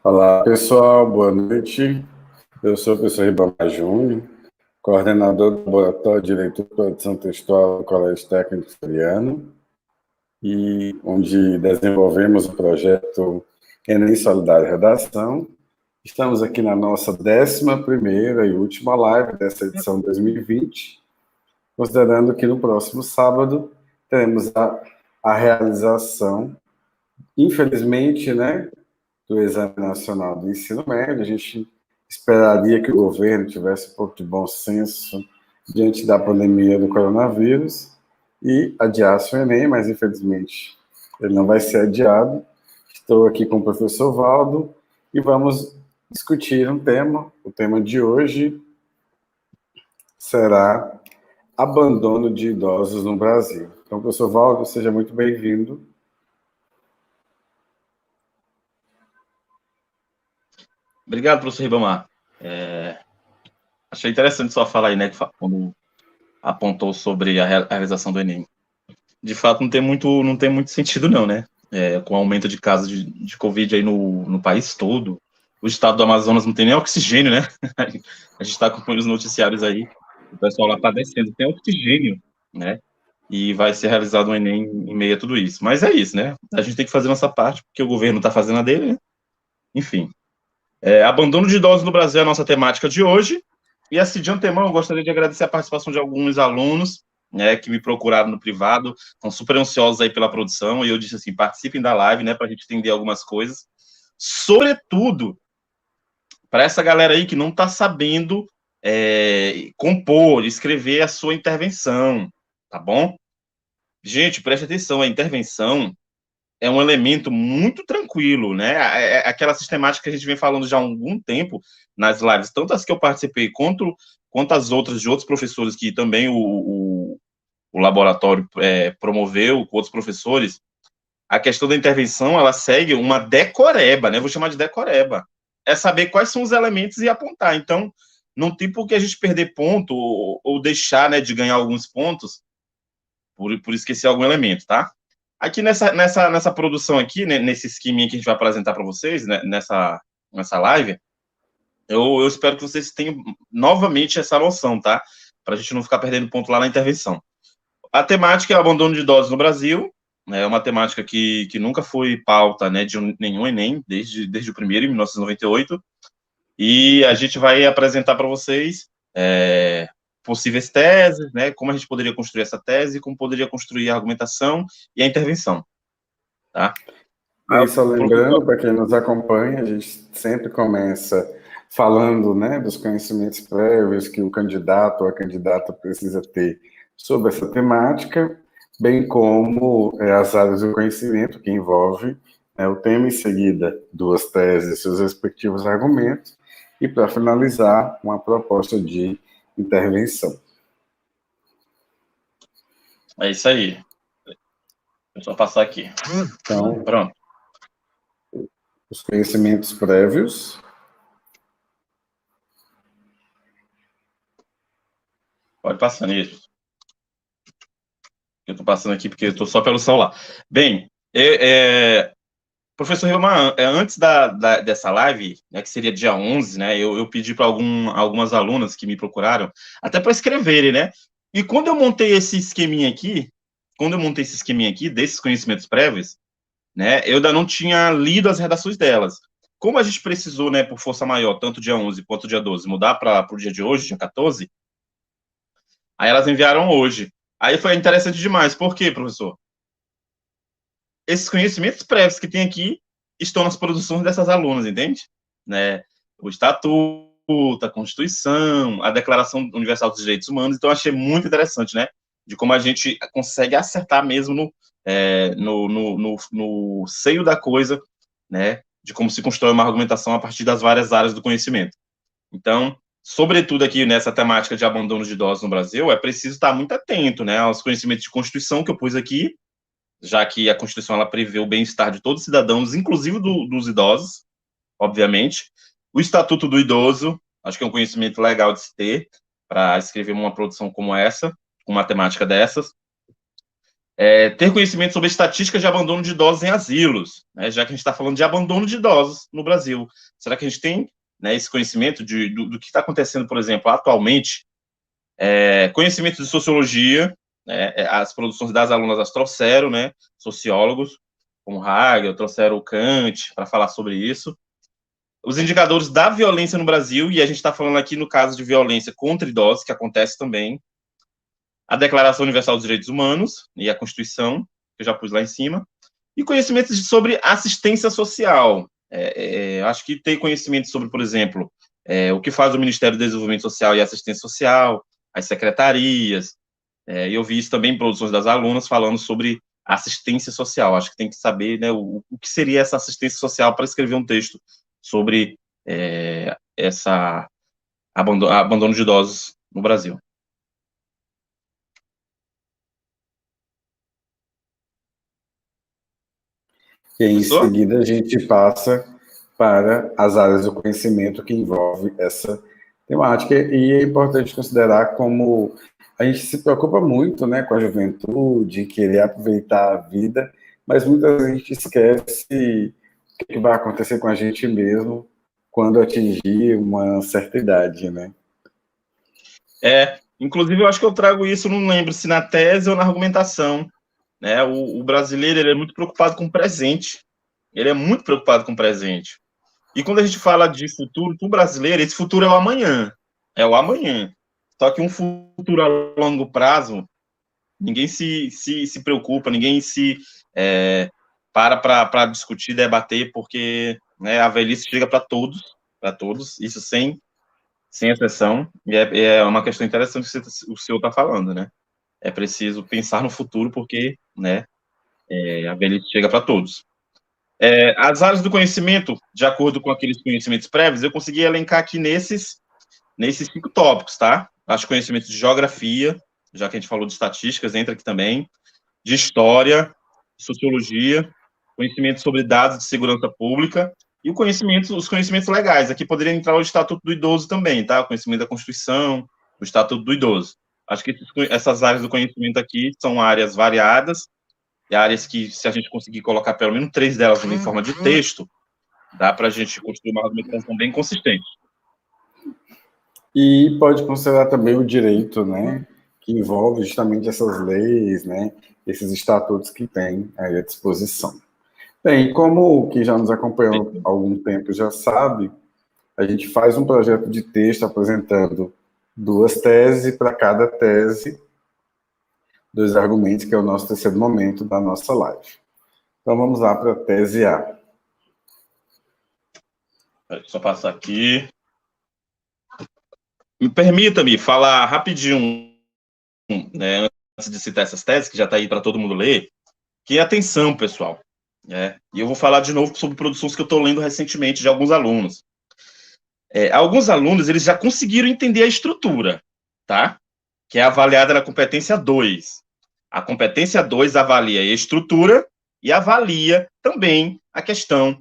Olá, pessoal, boa noite. Eu sou o professor Ribamar Júnior, coordenador do Laboratório de Leitura e Produção Textual do Colégio Técnico Floriano, e onde desenvolvemos o projeto Enem Solidário Redação. Estamos aqui na nossa 11ª e última live dessa edição 2020, considerando que no próximo sábado teremos a realização, infelizmente, né, do Exame Nacional do Ensino Médio. A gente esperaria que o governo tivesse um pouco de bom senso diante da pandemia do coronavírus e adiasse o Enem, mas infelizmente ele não vai ser adiado. Estou aqui com o professor Valdo e vamos discutir um tema. O tema de hoje será abandono de idosos no Brasil. Então, professor Valdo, seja muito bem-vindo. Obrigado, professor Ribamar. Achei interessante sua fala aí, né, quando apontou sobre a realização do Enem. De fato, não tem muito sentido, não, né? Com o aumento de casos de Covid aí no país todo, o estado do Amazonas não tem nem oxigênio, né? A gente está acompanhando os noticiários aí, o pessoal lá padecendo, tem oxigênio, né? E vai ser realizado um Enem em meio a tudo isso. Mas é isso, né? A gente tem que fazer nossa parte, porque o governo está fazendo a dele, né? Enfim. Abandono de idosos no Brasil é a nossa temática de hoje. E assim, de antemão, eu gostaria de agradecer a participação de alguns alunos, né, que me procuraram no privado, estão super ansiosos aí pela produção, e eu disse assim, participem da live, né, para a gente entender algumas coisas. Sobretudo, para essa galera aí que não está sabendo compor, escrever a sua intervenção, tá bom? Gente, preste atenção, a intervenção é um elemento muito tranquilo, né? Aquela sistemática que a gente vem falando já há algum tempo nas lives, tanto as que eu participei quanto as outras de outros professores que também o laboratório promoveu com outros professores. A questão da intervenção, ela segue uma decoreba, né? Vou chamar de decoreba. É saber quais são os elementos e apontar. Então, não tem por que a gente perder ponto ou deixar, né, de ganhar alguns pontos por esquecer algum elemento, tá? Aqui nessa produção aqui, né, nesse esqueminha que a gente vai apresentar para vocês, né, nessa live, eu espero que vocês tenham novamente essa noção, tá? Para a gente não ficar perdendo ponto lá na intervenção. A temática é o abandono de idosos no Brasil, né, é uma temática que nunca foi pauta, né, de nenhum Enem, desde o primeiro, em 1998, e a gente vai apresentar para vocês possíveis teses, né, como a gente poderia construir essa tese, como poderia construir a argumentação e a intervenção, tá? E só Professor, lembrando, para quem nos acompanha, a gente sempre começa falando, né, dos conhecimentos prévios que o candidato ou a candidata precisa ter sobre essa temática, bem como as áreas do conhecimento que envolve, né, o tema, em seguida, duas teses e seus respectivos argumentos, e, para finalizar, uma proposta de intervenção. é isso aí. Deixa eu só passar aqui. Então, Pronto. os conhecimentos prévios. Pode passar nisso. Eu estou passando aqui porque eu estou só pelo celular. Bem, professor Ribamar, antes dessa live, né, que seria dia 11, né, eu pedi para algumas alunas que me procuraram, até para escreverem, né? E quando eu montei esse esqueminha aqui, desses conhecimentos prévios, né, eu ainda não tinha lido as redações delas. Como a gente precisou, né, por força maior, tanto dia 11 quanto dia 12, mudar para o dia de hoje, dia 14, aí elas enviaram hoje. Aí foi interessante demais. Por quê, professor? Esses conhecimentos prévios que tem aqui estão nas produções dessas alunas, entende? Né? O Estatuto, a Constituição, a Declaração Universal dos Direitos Humanos. Então, achei muito interessante, né? De como a gente consegue acertar mesmo no seio da coisa, né? De como se constrói uma argumentação a partir das várias áreas do conhecimento. Então, sobretudo aqui nessa temática de abandono de idosos no Brasil, é preciso estar muito atento, né, aos conhecimentos de Constituição que eu pus aqui, já que a Constituição ela prevê o bem-estar de todos os cidadãos, inclusive dos idosos, obviamente. O Estatuto do Idoso, acho que é um conhecimento legal de se ter para escrever uma produção como essa, com uma temática dessas. Ter conhecimento sobre estatísticas de abandono de idosos em asilos, né, já que a gente está falando de abandono de idosos no Brasil. Será que a gente tem, né, esse conhecimento do que está acontecendo, por exemplo, atualmente? Conhecimento de sociologia, né, as produções das alunas as trouxeram, né, sociólogos, como Hegel, trouxeram o Kant para falar sobre isso. Os indicadores da violência no Brasil, e a gente está falando aqui no caso de violência contra idosos, que acontece também, a Declaração Universal dos Direitos Humanos e a Constituição, que eu já pus lá em cima, e conhecimentos sobre assistência social. Acho que ter conhecimento sobre, por exemplo, o que faz o Ministério do Desenvolvimento Social e Assistência Social, as secretarias, e eu vi isso também em produções das alunas falando sobre assistência social. Acho que tem que saber, né, o que seria essa assistência social para escrever um texto sobre essa abandono de idosos no Brasil. E em seguida a gente passa para as áreas do conhecimento que envolve essa temática, e é importante considerar como a gente se preocupa muito, né, com a juventude, querer aproveitar a vida, mas muitas vezes a gente esquece o que vai acontecer com a gente mesmo quando atingir uma certa idade, né? Inclusive eu acho que eu trago isso, não lembro se na tese ou na argumentação, né? O brasileiro, ele é muito preocupado com o presente, ele é muito preocupado com o presente. E quando a gente fala de futuro, para o brasileiro, esse futuro é o amanhã. É o amanhã. Só que um futuro a longo prazo, ninguém se preocupa, ninguém se para discutir, debater, porque, né, a velhice chega para todos, isso sem exceção. E é uma questão interessante que o senhor está falando, né? É preciso pensar no futuro, porque, né, a velhice chega para todos. As áreas do conhecimento, de acordo com aqueles conhecimentos prévios, eu consegui elencar aqui nesses 5 tópicos, tá? Acho que conhecimento de geografia, já que a gente falou de estatísticas, entra aqui também, de história, sociologia, conhecimento sobre dados de segurança pública e os conhecimentos legais. Aqui poderia entrar o Estatuto do Idoso também, tá? O conhecimento da Constituição, o Estatuto do Idoso. Acho que essas áreas do conhecimento aqui são áreas variadas, e áreas que, se a gente conseguir colocar pelo menos 3 delas em forma de texto, dá para a gente construir uma argumentação bem consistente. E pode considerar também o direito, né, que envolve justamente essas leis, né, esses estatutos que tem aí à disposição. Bem, como quem já nos acompanhou há algum tempo já sabe, a gente faz um projeto de texto apresentando 2 teses, para cada tese, 2 argumentos, que é o nosso terceiro momento da nossa live. Então, vamos lá para a tese A. Só passar aqui. Permita-me falar rapidinho, né, antes de citar essas teses, que já está aí para todo mundo ler, que atenção, pessoal. E eu vou falar de novo sobre produções que eu estou lendo recentemente de alguns alunos. Alguns alunos, eles já conseguiram entender a estrutura, tá? Que é avaliada na competência 2. A competência 2 avalia a estrutura e avalia também a questão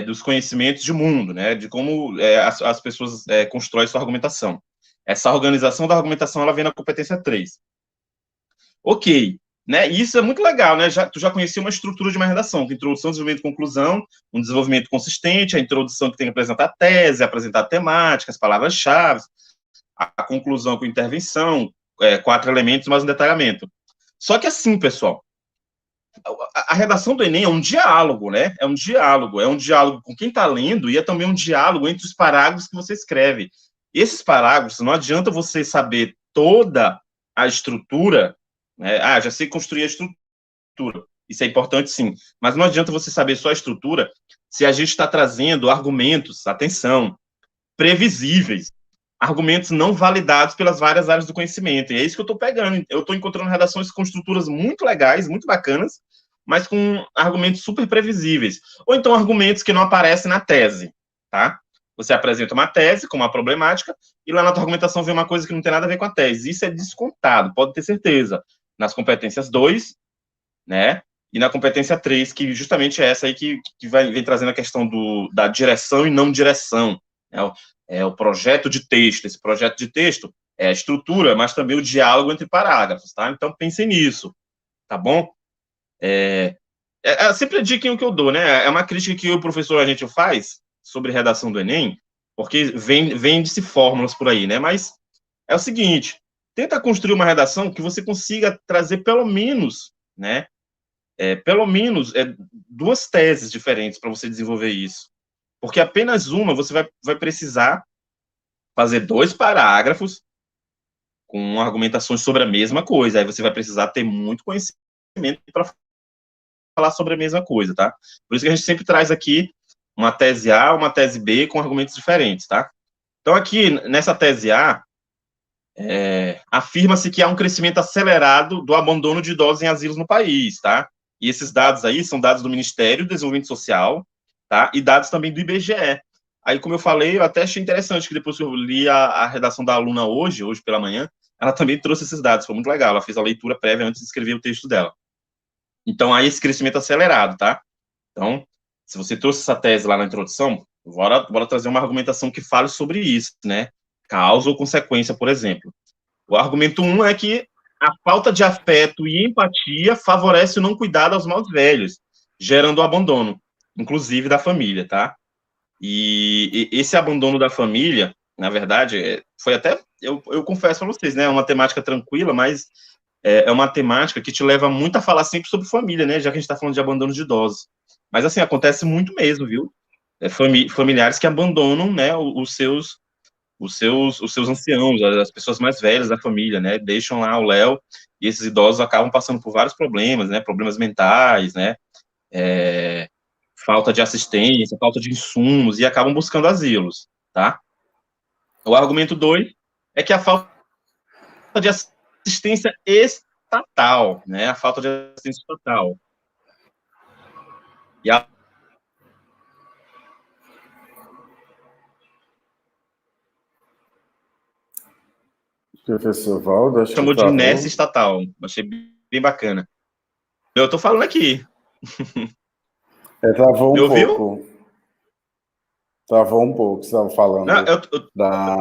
dos conhecimentos de mundo, né? De como as pessoas constroem sua argumentação. Essa organização da argumentação, ela vem na competência 3. Ok, né? E isso é muito legal, né? Tu já conhecia uma estrutura de uma redação, com introdução, desenvolvimento e conclusão, um desenvolvimento consistente, a introdução que tem que apresentar a tese, apresentar a temática, as palavras-chave, a conclusão com intervenção, 4 elementos mais um detalhamento. Só que assim, pessoal, a redação do Enem é um diálogo, né? É um diálogo com quem está lendo e é também um diálogo entre os parágrafos que você escreve. Esses parágrafos, não adianta você saber toda a estrutura, né? Já sei construir a estrutura. Isso é importante, sim. Mas não adianta você saber só a estrutura se a gente está trazendo argumentos, atenção, previsíveis, argumentos não validados pelas várias áreas do conhecimento. E é isso que eu estou pegando. Eu estou encontrando redações com estruturas muito legais, muito bacanas, mas com argumentos super previsíveis. Ou então argumentos que não aparecem na tese, tá? Você apresenta uma tese com uma problemática e lá na tua argumentação vem uma coisa que não tem nada a ver com a tese. Isso é descontado, pode ter certeza. Nas competências 2, né? E na competência 3, que justamente é essa aí que vem trazendo a questão da direção e não direção. O projeto de texto. Esse projeto de texto é a estrutura, mas também o diálogo entre parágrafos, tá? Então, pensem nisso, tá bom? É sempre a dica que eu dou, né? É uma crítica que o professor a gente faz sobre redação do Enem, porque vende-se fórmulas por aí, né? Mas é o seguinte, tenta construir uma redação que você consiga trazer pelo menos, né? Pelo menos duas teses diferentes para você desenvolver isso. Porque apenas uma você vai precisar fazer 2 parágrafos com argumentações sobre a mesma coisa. Aí você vai precisar ter muito conhecimento para falar sobre a mesma coisa, tá? Por isso que a gente sempre traz aqui uma tese A, uma tese B com argumentos diferentes, tá? Então, aqui, nessa tese A, afirma-se que há um crescimento acelerado do abandono de idosos em asilos no país, tá? E esses dados aí são dados do Ministério do Desenvolvimento Social, tá? E dados também do IBGE. Aí, como eu falei, eu até achei interessante que depois que eu li a redação da aluna hoje pela manhã, ela também trouxe esses dados, foi muito legal, ela fez a leitura prévia antes de escrever o texto dela. Então, aí esse crescimento acelerado, tá? Então, se você trouxe essa tese lá na introdução, bora trazer uma argumentação que fale sobre isso, né? Causa ou consequência, por exemplo. O argumento 1 é que a falta de afeto e empatia favorece o não cuidado aos mais velhos, gerando o abandono, inclusive da família, tá? E esse abandono da família, na verdade, foi até, eu confesso para vocês, né? É uma temática tranquila, mas é uma temática que te leva muito a falar sempre sobre família, né? Já que a gente está falando de abandono de idosos. Mas, assim, acontece muito mesmo, viu? Familiares que abandonam, né, os seus anciãos, as pessoas mais velhas da família, né? Deixam lá o Léo e esses idosos acabam passando por vários problemas, né? Problemas mentais, né? Falta de assistência, falta de insumos e acabam buscando asilos, tá? O argumento 2 é que a falta de assistência estatal, né? A falta de assistência estatal. E a Professor Valdo, acho que chamou de travou. inércia estatal. Achei bem bacana. Eu tô falando aqui. Travou Me um ouviu? pouco. Travou um pouco, você estava falando Não, da...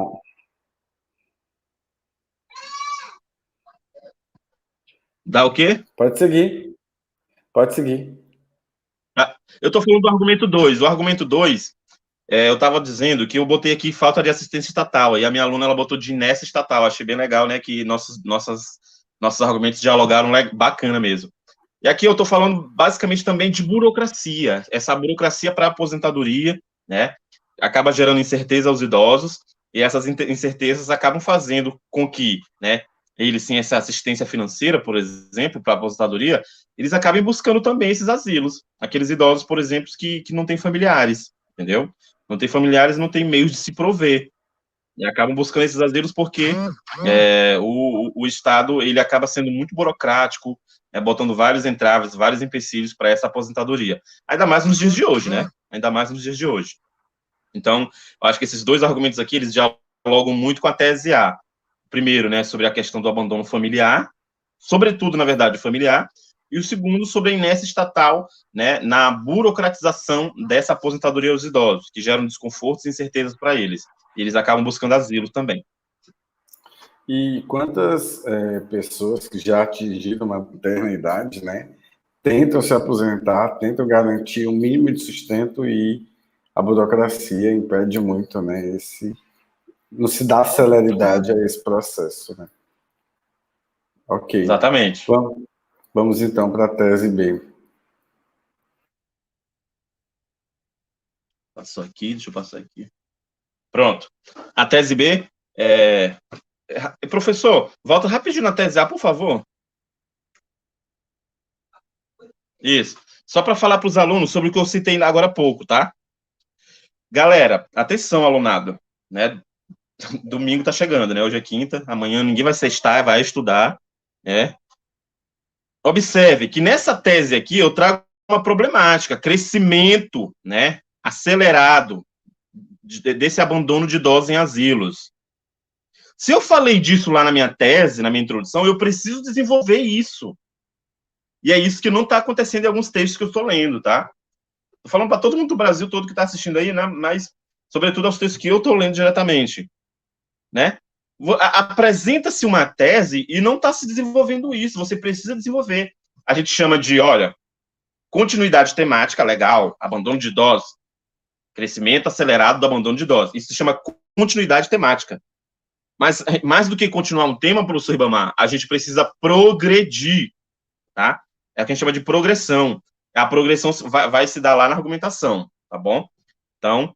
dá o quê? Pode seguir, pode seguir. Eu tô falando do argumento 2. O argumento 2, eu estava dizendo que eu botei aqui falta de assistência estatal, e a minha aluna ela botou de inércia estatal. Achei bem legal, né, que nossos argumentos dialogaram bacana mesmo. E aqui eu estou falando basicamente também de burocracia. Essa burocracia para a aposentadoria, né, acaba gerando incerteza aos idosos, e essas incertezas acabam fazendo com que, né, eles, sem essa assistência financeira, por exemplo, para a aposentadoria, eles acabem buscando também esses asilos. Aqueles idosos, por exemplo, que não têm familiares, entendeu? Não tem familiares, não tem meios de se prover. E acabam buscando esses asilos porque o Estado ele acaba sendo muito burocrático, botando vários entraves, vários empecilhos para essa aposentadoria. Ainda mais nos dias de hoje, né? Ainda mais nos dias de hoje. Então, eu acho que esses dois argumentos aqui, eles dialogam muito com a tese A. Primeiro, né, sobre a questão do abandono familiar, sobretudo, na verdade, familiar, e o segundo sobre a inércia estatal, né, na burocratização dessa aposentadoria aos idosos, que geram desconfortos e incertezas para eles. E eles acabam buscando asilo também. E quantas pessoas que já atingiram uma maternidade, né, tentam se aposentar, tentam garantir o mínimo de sustento e a burocracia impede muito, né, não se dá celeridade a esse processo, né? Ok. Exatamente. Vamos então para a tese B. Passou aqui, deixa eu passar aqui. Pronto. A tese B Professor, volta rapidinho na tese A, por favor. Isso. Só para falar para os alunos sobre o que eu citei agora há pouco, tá? Galera, atenção, alunado, né? Domingo tá chegando, né? Hoje é quinta, amanhã ninguém vai sextar, vai estudar, né? Observe que nessa tese aqui eu trago uma problemática, crescimento, né? Acelerado desse abandono de idosos em asilos. Se eu falei disso lá na minha tese, na minha introdução, eu preciso desenvolver isso. E é isso que não está acontecendo em alguns textos que eu estou lendo, tá? Estou falando para todo mundo do Brasil todo que está assistindo aí, né? Mas, sobretudo, aos textos que eu estou lendo diretamente, né? Apresenta-se uma tese e não está se desenvolvendo isso. Você precisa desenvolver. a gente chama de, olha, continuidade temática, legal, abandono de idosos, crescimento acelerado do abandono de idosos. Isso se chama continuidade temática. Mas, mais do que continuar um tema, professor Ribamar, a gente precisa progredir, tá? É o que a gente chama de progressão. A progressão vai se dar lá na argumentação, tá bom? Então,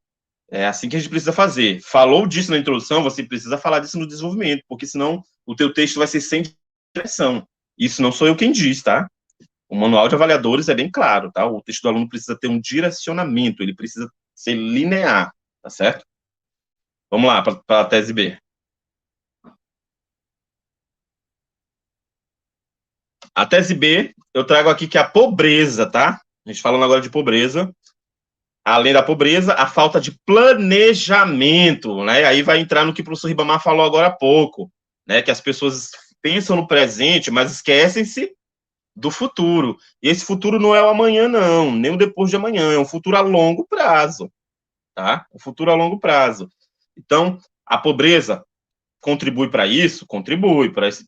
é assim que a gente precisa fazer. Falou disso na introdução, você precisa falar disso no desenvolvimento, porque senão o teu texto vai ser sem direção. Isso não sou eu quem diz, tá? O manual de avaliadores é bem claro, tá? O texto do aluno precisa ter um direcionamento, ele precisa ser linear, tá certo? Vamos lá, para a tese B. A tese B, eu trago aqui que a pobreza, tá? A gente falando agora de pobreza. Além da pobreza, a falta de planejamento, né? Aí vai entrar no que o professor Ribamar falou agora há pouco, né? Que as pessoas pensam no presente, mas esquecem-se do futuro. E esse futuro não é o amanhã, não, nem o depois de amanhã, é um futuro a longo prazo, tá? Um futuro a longo prazo. Então, a pobreza contribui para isso? Contribui para esse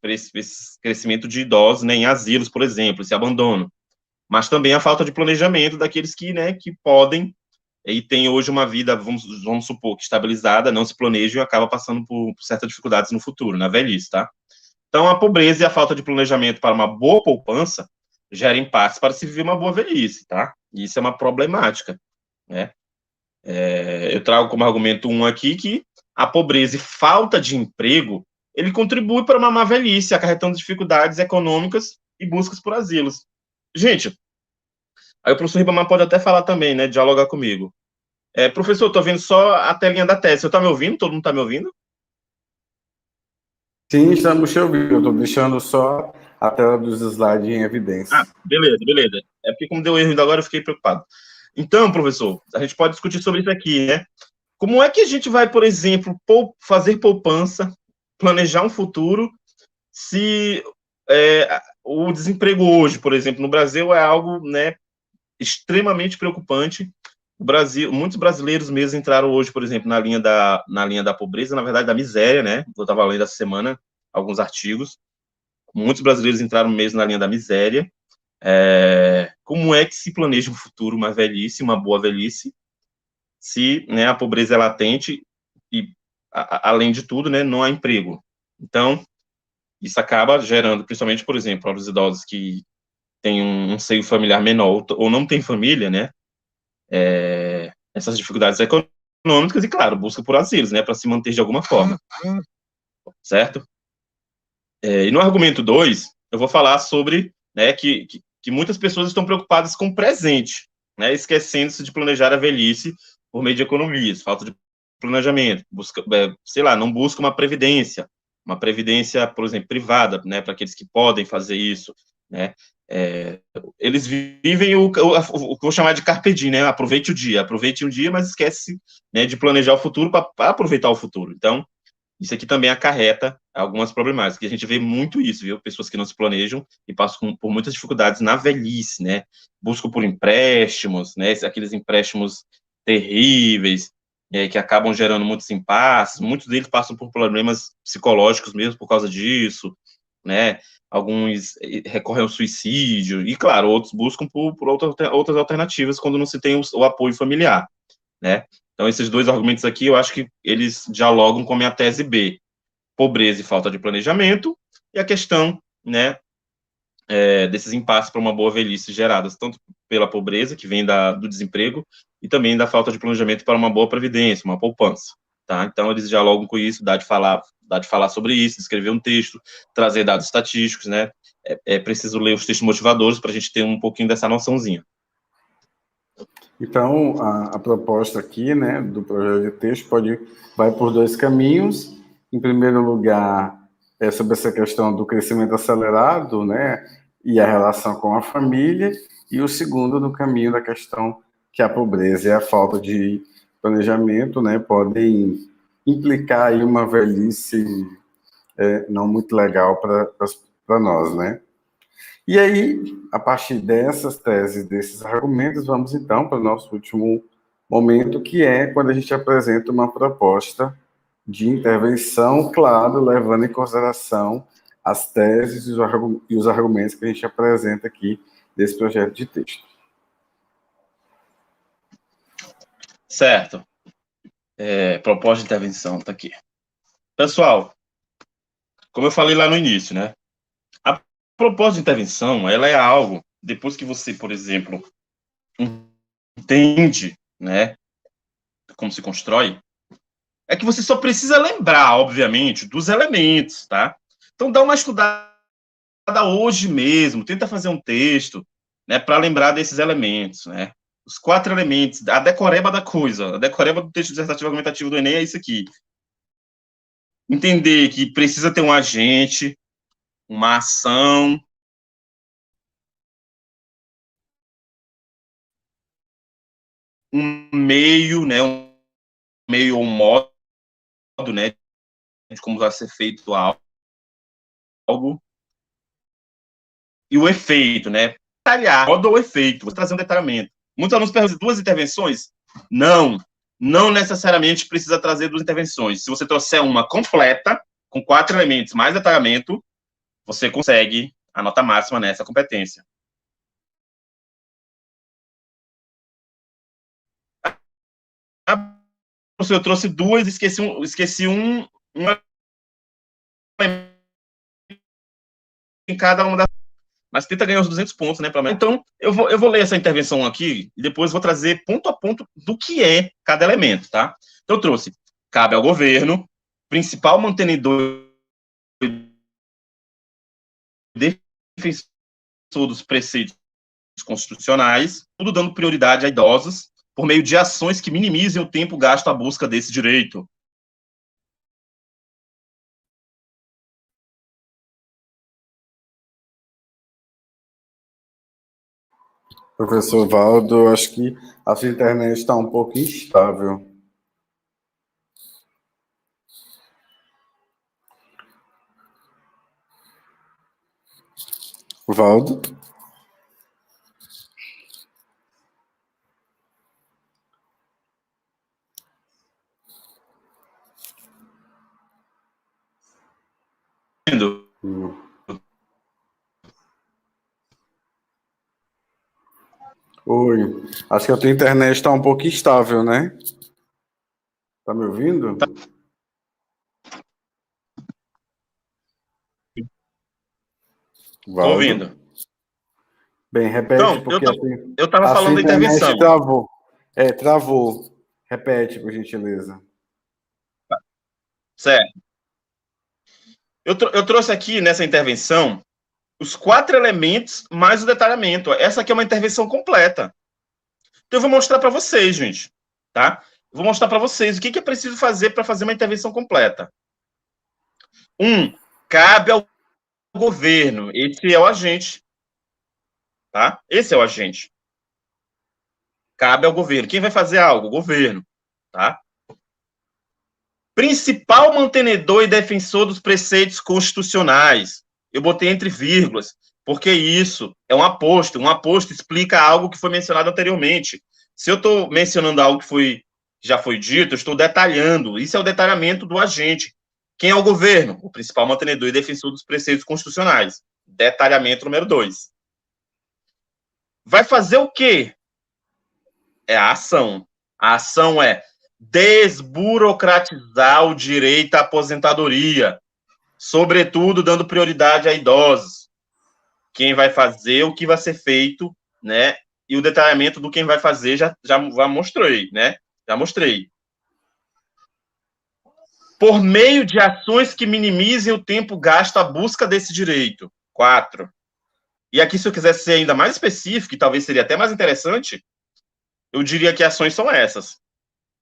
crescimento de idosos, né, em asilos, por exemplo, esse abandono. Mas também a falta de planejamento daqueles que, né, que podem e têm hoje uma vida, vamos supor, que estabilizada, não se planejam e acaba passando por certas dificuldades no futuro, na velhice, tá? Então, a pobreza e a falta de planejamento para uma boa poupança gera impasses para se viver uma boa velhice, tá? E isso é uma problemática, né? Eu trago como argumento um aqui que a pobreza e falta de emprego, ele contribui para uma má velhice, acarretando dificuldades econômicas e buscas por asilos. Gente, aí o professor Ribamar pode até falar também, né, dialogar comigo. Professor, eu tô vendo só a telinha da tese, você tá me ouvindo? Todo mundo tá me ouvindo? Sim, estamos te ouvindo. Eu estou deixando só a tela dos slides em evidência. Beleza, beleza. É porque como deu erro ainda agora, eu fiquei preocupado. Então, professor, a gente pode discutir sobre isso aqui, né? Como é que a gente vai, por exemplo, fazer poupança, planejar um futuro, se o desemprego hoje, por exemplo, no Brasil é algo, né, extremamente preocupante. O Brasil, muitos brasileiros mesmo entraram hoje, por exemplo, na linha da pobreza, na verdade, da miséria, né? Eu estava lendo essa semana alguns artigos. Muitos brasileiros entraram mesmo na linha da miséria. Como é que se planeja um futuro, uma velhice, uma boa velhice, se, né, a pobreza é latente e, além de tudo, né, não há emprego? Então, isso acaba gerando, principalmente, por exemplo, para os idosos que têm um seio familiar menor ou não têm família, né, essas dificuldades econômicas e, claro, busca por asilos, né, para se manter de alguma forma, certo? E no argumento 2, eu vou falar sobre, né, que muitas pessoas estão preocupadas com o presente, né, esquecendo-se de planejar a velhice por meio de economias, falta de planejamento, não busca uma previdência, por exemplo, privada, né, para aqueles que podem fazer isso, né, eles vivem o que eu vou chamar de carpe diem, né, aproveite um dia, mas esquece, né, de planejar o futuro para aproveitar o futuro. Então, isso aqui também acarreta algumas problemáticas, que a gente vê muito isso, viu? Pessoas que não se planejam e passam por muitas dificuldades na velhice, né? Buscam por empréstimos, né? Aqueles empréstimos terríveis, que acabam gerando muitos impasses, muitos deles passam por problemas psicológicos mesmo por causa disso, né? Alguns recorrem ao suicídio, e, claro, outros buscam por outras alternativas quando não se tem o apoio familiar, né? Então, esses dois argumentos aqui, eu acho que eles dialogam com a minha tese B. Pobreza e falta de planejamento, e a questão, né, desses impasses para uma boa velhice geradas tanto pela pobreza, que vem do desemprego, e também da falta de planejamento para uma boa previdência, uma poupança, tá? Então, eles dialogam com isso, dá de falar sobre isso, escrever um texto, trazer dados estatísticos, né? É preciso ler os textos motivadores para a gente ter um pouquinho dessa noçãozinha. Então, a proposta aqui, né, do projeto de texto vai por dois caminhos. Em primeiro lugar, sobre essa questão do crescimento acelerado, né, e a relação com a família, e o segundo no caminho da questão que a pobreza e a falta de planejamento, né, podem implicar aí uma velhice não muito legal para nós, né? E aí, a partir dessas teses, desses argumentos, vamos então para o nosso último momento, que é quando a gente apresenta uma proposta de intervenção, claro, levando em consideração as teses e os argumentos que a gente apresenta aqui desse projeto de texto. Certo. Proposta de intervenção, está aqui. Pessoal, como eu falei lá no início, né? A proposta de intervenção, ela é algo, depois que você, por exemplo, entende, né, como se constrói, é que você só precisa lembrar, obviamente, dos elementos, tá? Então, dá uma estudada hoje mesmo, tenta fazer um texto, né, para lembrar desses elementos, né? Os 4 elementos, a decoreba da coisa, a decoreba do texto dissertativo argumentativo do Enem é isso aqui. Entender que precisa ter um agente, uma ação, um meio, né, um meio ou um modo, né, de como vai ser feito algo, e o efeito, né, detalhar, modo ou efeito, vou trazer um detalhamento. Muitos alunos perguntam, 2 intervenções? Não necessariamente precisa trazer 2 intervenções. Se você trouxer uma completa, com 4 elementos mais detalhamento, você consegue a nota máxima nessa competência. Eu trouxe 2, esqueci um em cada uma das, mas tenta ganhar os 200 pontos, né? Então, eu vou ler essa intervenção aqui e depois vou trazer ponto a ponto do que é cada elemento, tá? Então, eu trouxe, cabe ao governo, principal mantenedor e defensor dos preceitos constitucionais, tudo dando prioridade a idosos, por meio de ações que minimizem o tempo gasto à busca desse direito. Professor Valdo, acho que a sua internet está um pouco instável. Valdo? Oi, acho que a tua internet está um pouco instável, né? Tá me ouvindo? Estou ouvindo. Bem, repete, então, porque eu estava falando da intervenção. Travou. Travou. Repete, por gentileza. Certo. Eu trouxe aqui nessa intervenção os 4 elementos mais o detalhamento. Essa aqui é uma intervenção completa. Então, eu vou mostrar para vocês, gente, tá? Eu vou mostrar para vocês o que é preciso fazer para fazer uma intervenção completa. 1. Cabe ao governo. Esse é o agente. Tá? Esse é o agente. Cabe ao governo. Quem vai fazer algo? O governo. Tá? Principal mantenedor e defensor dos preceitos constitucionais. Eu botei entre vírgulas, porque isso é um aposto. Um aposto explica algo que foi mencionado anteriormente. Se eu estou mencionando algo que já foi dito, eu estou detalhando. Isso é o detalhamento do agente. Quem é o governo? O principal mantenedor e defensor dos preceitos constitucionais. Detalhamento número 2. Vai fazer o quê? É a ação. A ação é desburocratizar o direito à aposentadoria, sobretudo dando prioridade a idosos. Quem vai fazer, o que vai ser feito, né? E o detalhamento do quem vai fazer já mostrei, né? Já mostrei. Por meio de ações que minimizem o tempo gasto à busca desse direito. 4. E aqui, se eu quiser ser ainda mais específico, e talvez seria até mais interessante, eu diria que ações são essas,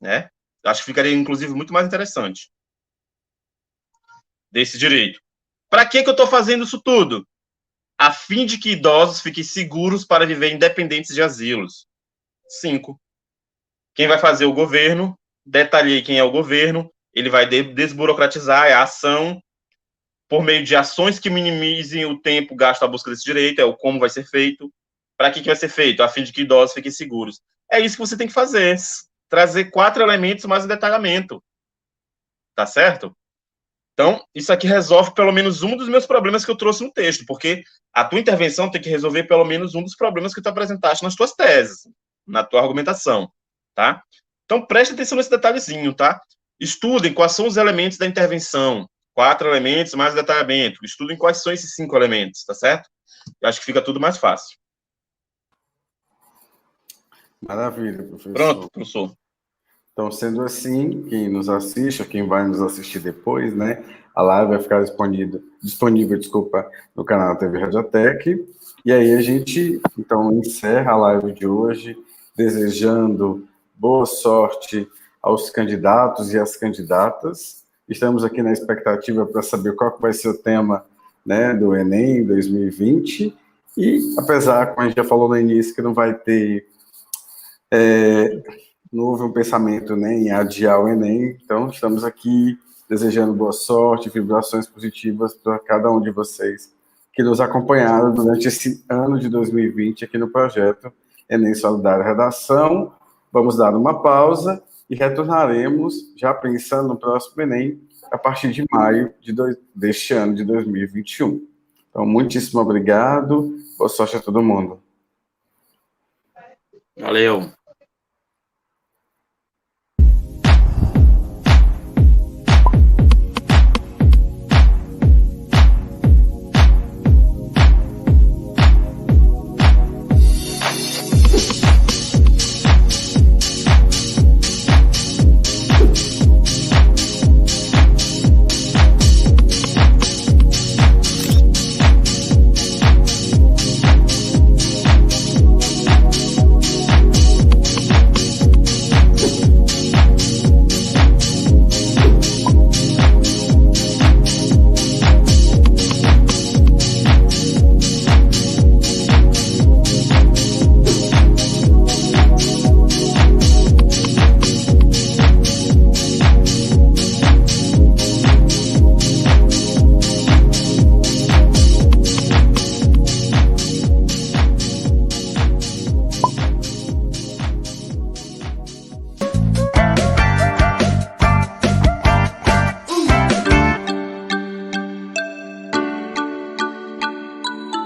né? Acho que ficaria, inclusive, muito mais interessante desse direito. Para que eu estou fazendo isso tudo? A fim de que idosos fiquem seguros para viver independentes de asilos. 5. Quem vai fazer? O governo. Detalhei quem é o governo. Ele vai desburocratizar a ação por meio de ações que minimizem o tempo gasto à busca desse direito, é o como vai ser feito. Para que vai ser feito? A fim de que idosos fiquem seguros. É isso que você tem que fazer. Trazer 4 elementos mais o detalhamento. Tá certo? Então, isso aqui resolve pelo menos um dos meus problemas que eu trouxe no texto, porque a tua intervenção tem que resolver pelo menos um dos problemas que tu apresentaste nas tuas teses, na tua argumentação, tá? Então, preste atenção nesse detalhezinho, tá? Estudem quais são os elementos da intervenção, 4 elementos mais detalhamento. Estudem quais são esses 5 elementos, tá certo? Eu acho que fica tudo mais fácil. Maravilha, professor. Pronto, professor. Então, sendo assim, quem nos assiste, quem vai nos assistir depois, né, a live vai ficar disponível, no canal da TV Radiotech. E aí a gente, então, encerra a live de hoje, desejando boa sorte aos candidatos e às candidatas. Estamos aqui na expectativa para saber qual que vai ser o tema, né, do Enem 2020. E, apesar, como a gente já falou no início, que não vai ter... não houve um pensamento, né, em adiar o Enem, então estamos aqui desejando boa sorte, vibrações positivas para cada um de vocês que nos acompanharam durante esse ano de 2020 aqui no projeto Enem Solidário Redação. Vamos dar uma pausa e retornaremos, já pensando no próximo Enem, a partir de maio deste ano de 2021. Então, muitíssimo obrigado, boa sorte a todo mundo. Valeu.